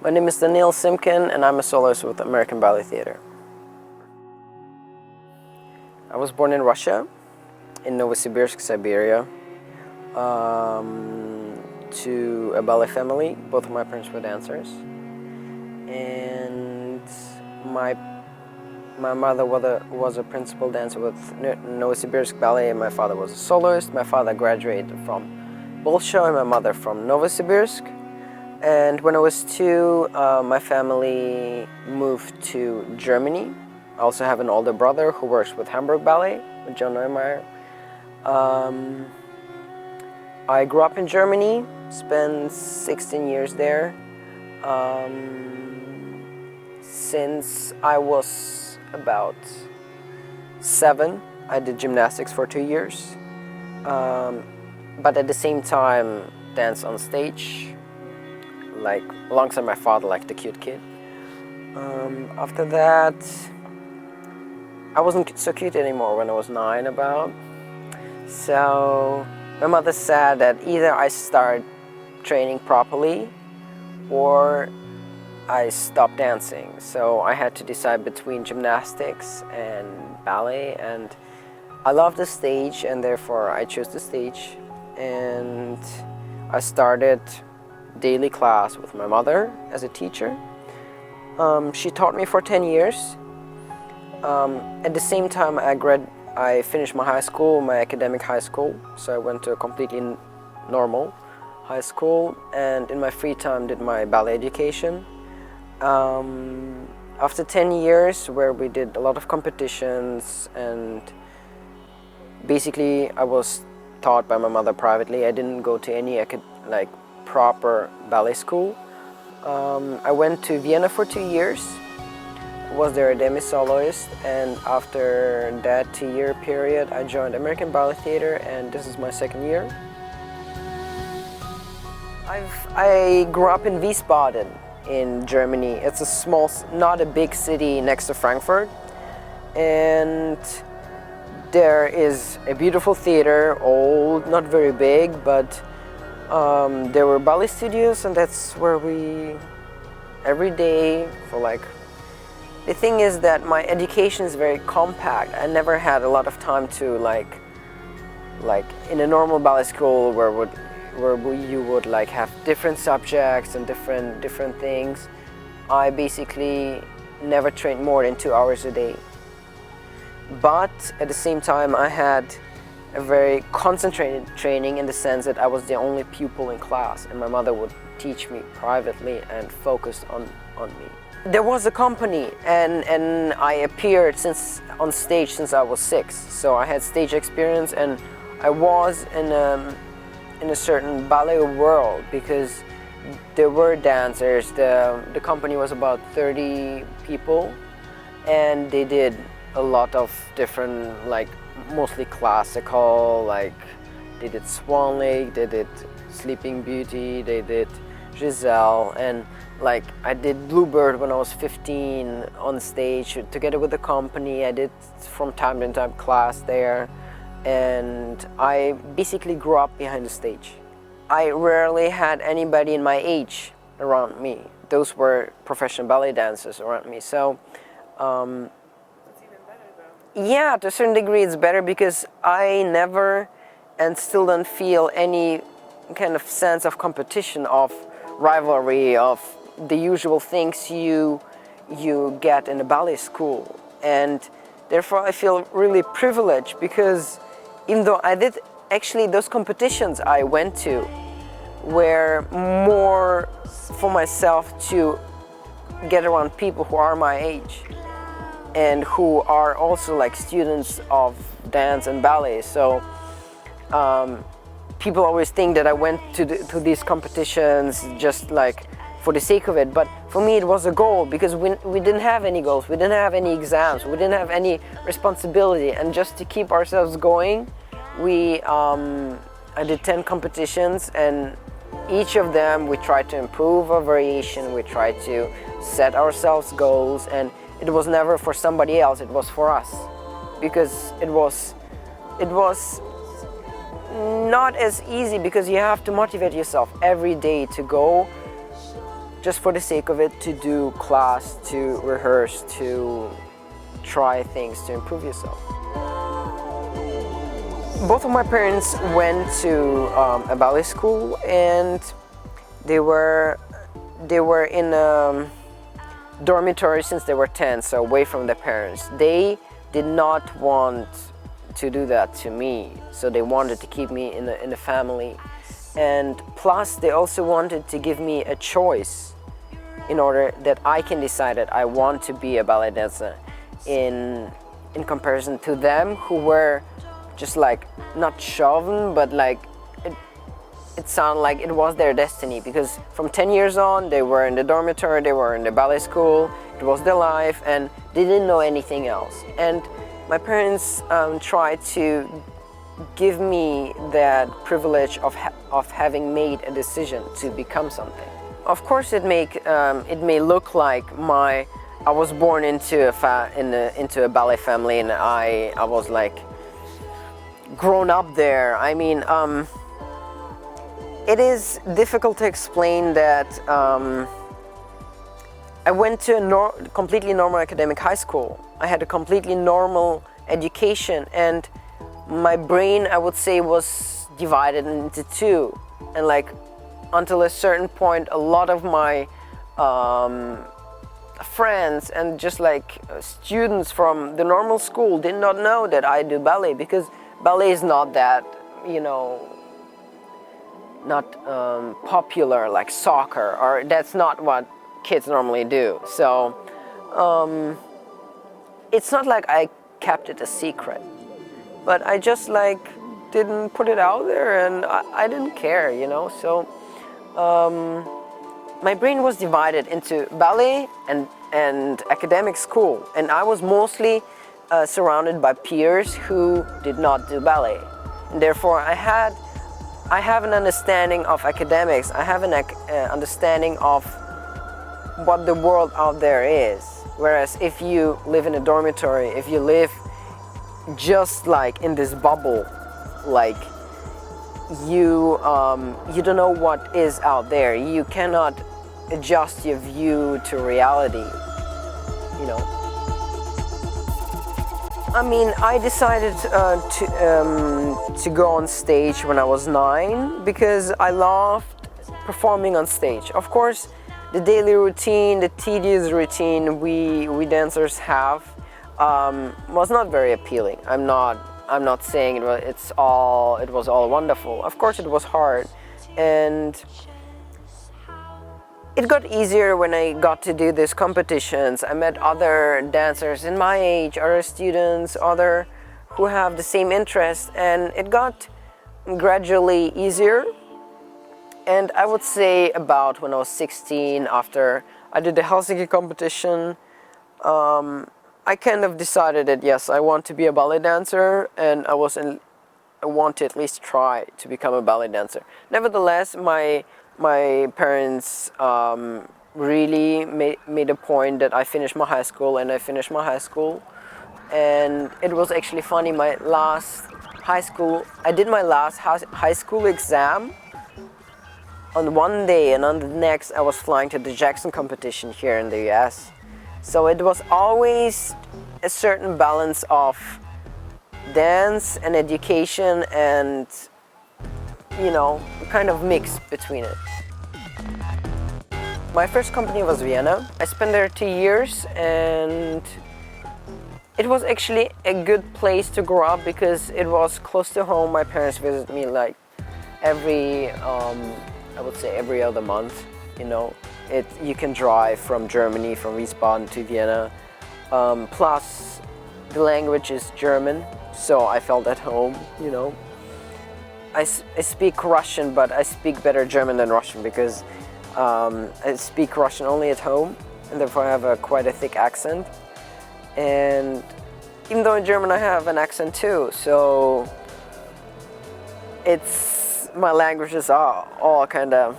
My name is Daniil Simkin and I'm a soloist with American Ballet Theatre. I was born in Russia, in Novosibirsk, Siberia, to a ballet family. Both of my parents were dancers. And my mother was a principal dancer with Novosibirsk Ballet, and my father was a soloist. My father graduated from Bolshoi and my mother from Novosibirsk. And when I was 2, my family moved to Germany. I also have an older brother who works with Hamburg Ballet, with John Neumeier. I grew up in Germany, spent 16 years there. Since I was about 7, I did gymnastics for 2 years. But at the same time, danced on stage, like alongside my father, like the cute kid. After that, I wasn't so cute anymore when I was 9 about. So my mother said that either I start training properly or I stopped dancing. So I had to decide between gymnastics and ballet, and I love the stage, and therefore I chose the stage. And I started daily class with my mother as a teacher. She taught me for 10 years. At the same time, I finished my high school, my academic high school, so I went to a completely normal high school, and in my free time did my ballet education. After 10 years, where we did a lot of competitions, and basically I was taught by my mother privately. I didn't go to any proper ballet school. I went to Vienna for 2 years, was there a demi-soloist, and after that 2-year period I joined American Ballet Theatre, and this is my 2nd year. I grew up in Wiesbaden in Germany. It's a small, not a big city next to Frankfurt, and there is a beautiful theater, old, not very big, but there were ballet studios, and that's where we, every day for the thing is that my education is very compact. I never had a lot of time to like in a normal ballet school where you would have different subjects and different things. I basically never trained more than 2 hours a day. But at the same time, I had a very concentrated training in the sense that I was the only pupil in class, and my mother would teach me privately and focus on me. There was a company, and I appeared on stage since I was 6, so I had stage experience, and I was in a certain ballet world because there were dancers. The company was about 30 people, and they did a lot of different, mostly classical, they did Swan Lake, they did Sleeping Beauty, they did Giselle, and I did Bluebird when I was 15 on stage together with the company. I did from time to time class there, and I basically grew up behind the stage. I rarely had anybody in my age around me. Those were professional ballet dancers around me. So That's even better though. yeah, to a certain degree it's better because I never and still don't feel any kind of sense of competition, of rivalry, of the usual things you get in a ballet school. And therefore I feel really privileged because even though I did, actually those competitions I went to were more for myself to get around people who are my age and who are also students of dance and ballet. So people always think that I went to these competitions just for the sake of it, but for me it was a goal because we didn't have any goals, we didn't have any exams, we didn't have any responsibility, and just to keep ourselves going, I did 10 competitions, and each of them we tried to improve a variation, we tried to set ourselves goals, and it was never for somebody else, it was for us, because it was not as easy because you have to motivate yourself every day to go just for the sake of it, to do class, to rehearse, to try things to improve yourself. Both of my parents went to a ballet school, and they were in a dormitory since they were 10, so away from their parents. They did not want to do that to me, so they wanted to keep me in the family, and plus they also wanted to give me a choice in order that I can decide that I want to be a ballet dancer, in comparison to them, who were just like not chosen, but like it sounded like it was their destiny, because from 10 years on they were in the dormitory, they were in the ballet school, it was their life, and they didn't know anything else. And my parents tried to give me that privilege of having made a decision to become something. Of course, it may look like I was born into a ballet family, and I was like grown up there. I mean, it is difficult to explain that. I went to a completely normal academic high school. I had a completely normal education, and my brain, I would say, was divided into two. And like, until a certain point, a lot of my friends and just like students from the normal school did not know that I do ballet, because ballet is not that, not popular like soccer, or that's not what kids normally do. So it's not like I kept it a secret, but I just like didn't put it out there, and I didn't care, so my brain was divided into ballet and academic school, and I was mostly surrounded by peers who did not do ballet, and therefore I have an understanding of academics. I have an understanding of what the world out there is. Whereas if you live in a dormitory, if you live just like in this bubble, like you don't know what is out there. You cannot adjust your view to reality, I mean, I decided to go on stage when I was 9 because I loved performing on stage. Of course, the daily routine, the tedious routine we dancers have was not very appealing. I'm not saying it was all wonderful. Of course, it was hard, and it got easier when I got to do these competitions. I met other dancers in my age, other students, other who have the same interests, and it got gradually easier. And I would say about when I was 16, after I did the Helsinki competition, I kind of decided that yes, I want to be a ballet dancer, and I want to at least try to become a ballet dancer. Nevertheless, my parents really made a point that I finish my high school, and I finished my high school. And it was actually funny, my last high school, I did my last high school exam on one day, and on the next I was flying to the Jackson competition here in the US. So it was always a certain balance of dance and education, and kind of mix between it. My first company was Vienna. I spent there 2 years, and it was actually a good place to grow up because it was close to home. My parents visit me like I would say every other month. You can drive from Germany, from Wiesbaden to Vienna. Plus, the language is German, so I felt at home. I speak Russian, but I speak better German than Russian because I speak Russian only at home, and therefore I have quite a thick accent. And even though in German I have an accent too, so my languages are all kind of,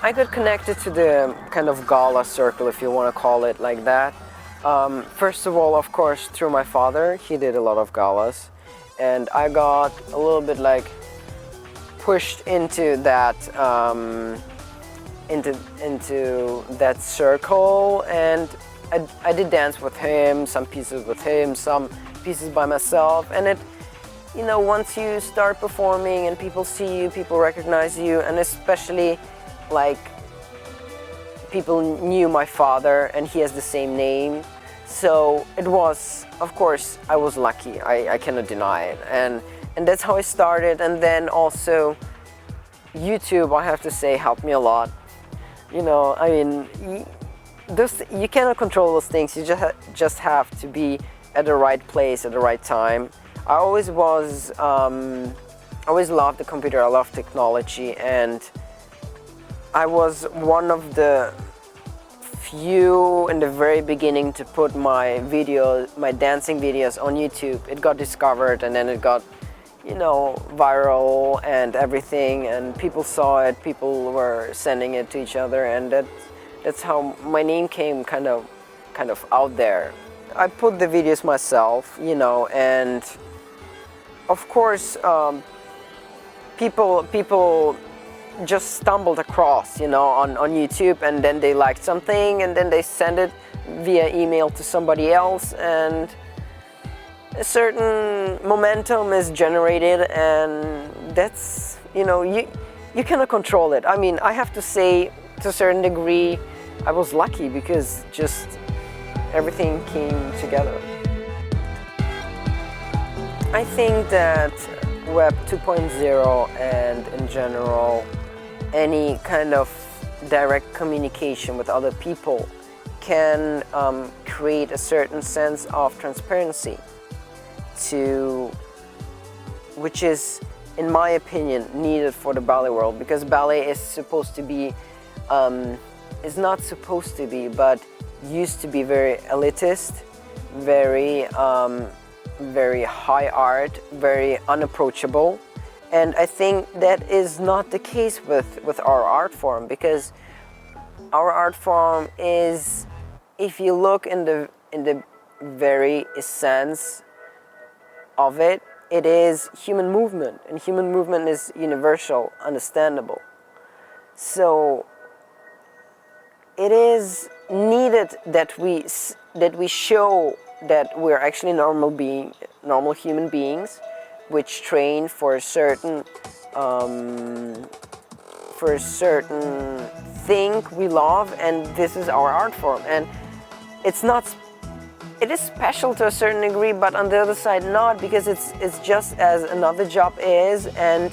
I got connected to the kind of Galas circle, if you want to call it like that. First of all, of course, through my father. He did a lot of galas, and I got a little bit like pushed into that into that circle, and I did dance with him, some pieces with him, some pieces by myself, and it, you know, once you start performing and people see you, people recognize you, and especially like people knew my father and he has the same name, so it was, of course, I was lucky. I cannot deny it, and that's how I started. And then also YouTube, I have to say, helped me a lot. You know, I mean, you cannot control those things. You just have to be at the right place at the right time. I always was, always loved the computer. I love technology, and I was one of the few in the very beginning to put my videos, my dancing videos on YouTube. It got discovered, and then it got, you know, viral and everything, and people saw it, people were sending it to each other, and that's how my name came kind of out there. I put the videos myself, you know, and of course people just stumbled across, you know, on YouTube, and then they liked something, and then they send it via email to somebody else, and a certain momentum is generated, and that's, you know, you cannot control it. I mean, I have to say, to a certain degree, I was lucky because just everything came together. I think that Web 2.0 and in general any kind of direct communication with other people can create a certain sense of transparency, which is, in my opinion, needed for the ballet world, because ballet is supposed to be, is not supposed to be, but used to be very elitist, very high art, very unapproachable. And I think that is not the case with our art form, because our art form is, if you look in the very essence of it, it is human movement, and human movement is universal, understandable. So it is needed that we show that we're actually normal human beings, which train for a certain thing we love, and this is our art form. And it is special to a certain degree, but on the other side not, because it's just as another job is, and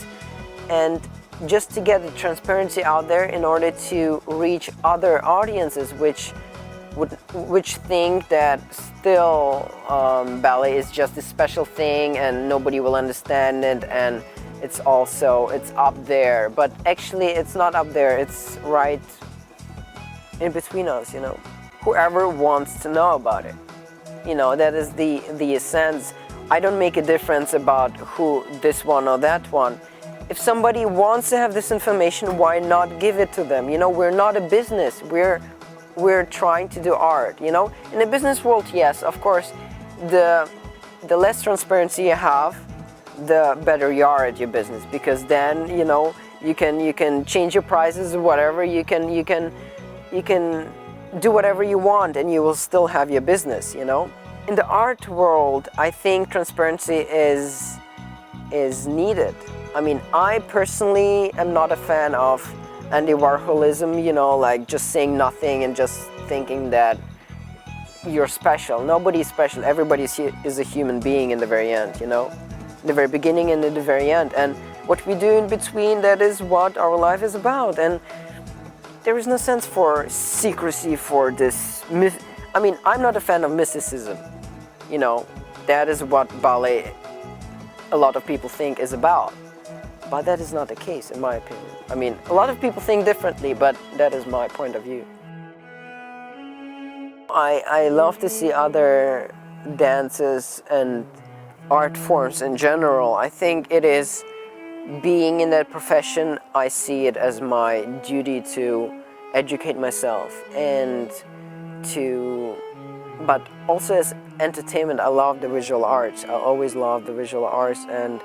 just to get the transparency out there in order to reach other audiences which think that still ballet is just a special thing and nobody will understand it, and it's up there, but actually it's not up there, it's right in between us, you know. Whoever wants to know about it, you know, that is the essence. I don't make a difference about who, this one or that one. If somebody wants to have this information, why not give it to them? You know, we're not a business, we're trying to do art, you know. In the business world, yes, of course, the less transparency you have, the better you are at your business, because then, you know, you can change your prices or whatever, you can do whatever you want and you will still have your business, you know. In the art world, I think transparency is needed. I mean, I personally am not a fan of Andy Warholism, you know, like just saying nothing and just thinking that you're special. Nobody's special. Everybody is a human being in the very end, you know, in the very beginning and in the very end. And what we do in between, that is what our life is about. And there is no sense for secrecy, for this myth. I mean, I'm not a fan of mysticism, you know. That is what ballet, a lot of people think, is about. But that is not the case, in my opinion. I mean, a lot of people think differently, but that is my point of view. I love to see other dances and art forms in general. I think it is, being in that profession, I see it as my duty to educate myself and to but also as entertainment, I love the visual arts. I always love the visual arts, and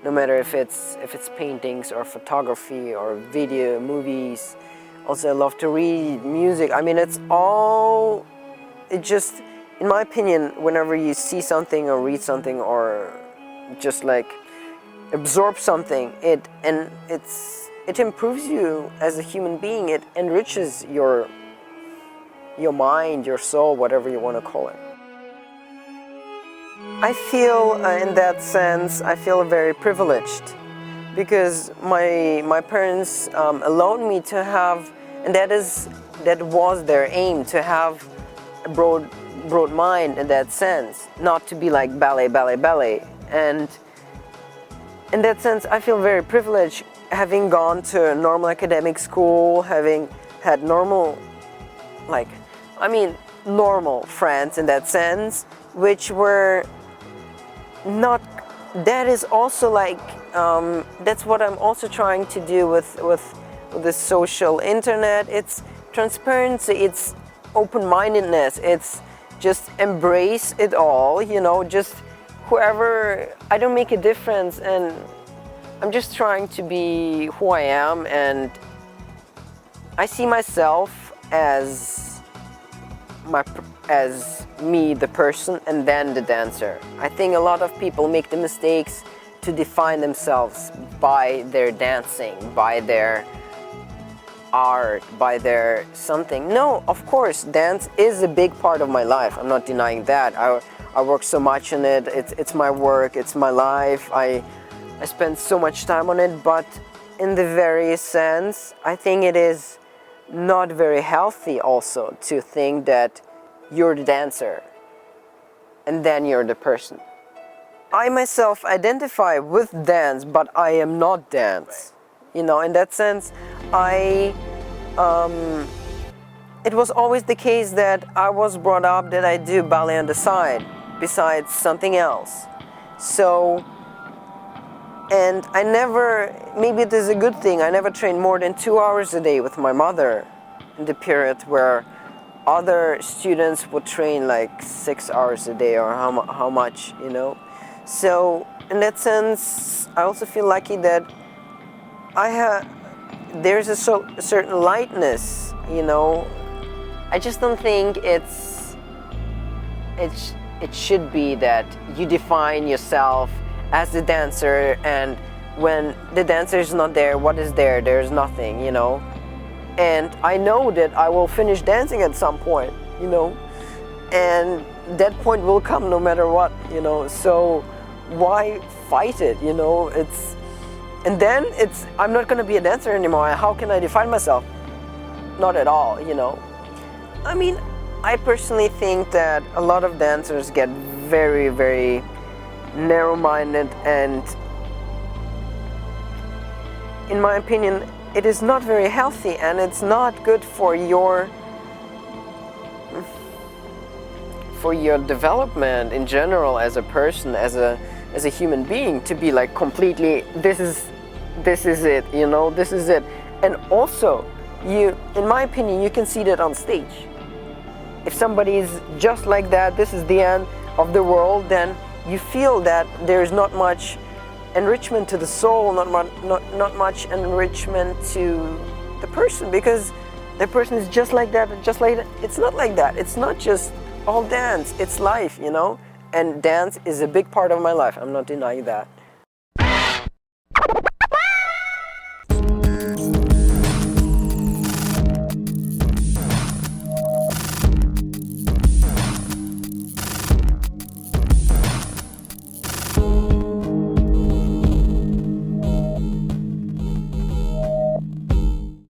no matter if it's paintings or photography or video, movies. Also, I love to read music. I mean, it just, in my opinion, whenever you see something or read something or just like absorb something, it improves you as a human being. It enriches your mind, your soul, whatever you want to call it. I feel, in that sense, I feel very privileged because my parents allowed me to have, and that was their aim, to have a broad mind in that sense, not to be like ballet. And in that sense, I feel very privileged, having gone to a normal academic school, having had normal friends in that sense, which were not, that is also like, that's what I'm also trying to do with the social internet. It's transparency, it's open-mindedness, it's just embrace it all, just whoever, I don't make a difference, and I'm just trying to be who I am, and I see myself as me, the person, and then the dancer. I think a lot of people make the mistakes to define themselves by their dancing, by their art, by their something. No, of course, dance is a big part of my life. I'm not denying that. I work so much in it. It's my work, it's my life. I spend so much time on it, but in the very sense, I think it is not very healthy also to think that you're the dancer and then you're the person. I myself identify with dance, but I am not dance. In that sense, it was always the case that I was brought up that I do ballet on the side, besides something else. So, and I never, maybe it is a good thing, I never trained more than 2 hours a day with my mother in the period where other students would train like 6 hours a day or how much, So in that sense, I also feel lucky that there's a certain lightness, I just don't think it should be that you define yourself as the dancer, and when the dancer is not there, what is there? There's nothing, And I know that I will finish dancing at some point, and that point will come no matter what, So why fight it, And then I'm not going to be a dancer anymore. How can I define myself? Not at all, I mean, I personally think that a lot of dancers get very, very narrow-minded, and in my opinion, it is not very healthy, and it's not good for your development in general as a person, as a human being, to be like completely, this is it, this is it. And also, in my opinion, you can see that on stage. If somebody is just like that, this is the end of the world, then you feel that there's not much enrichment to the soul, not much enrichment to the person, because the person is just like that, just like that. It's not like that. It's not just all dance, it's life, And dance is a big part of my life. I'm not denying that.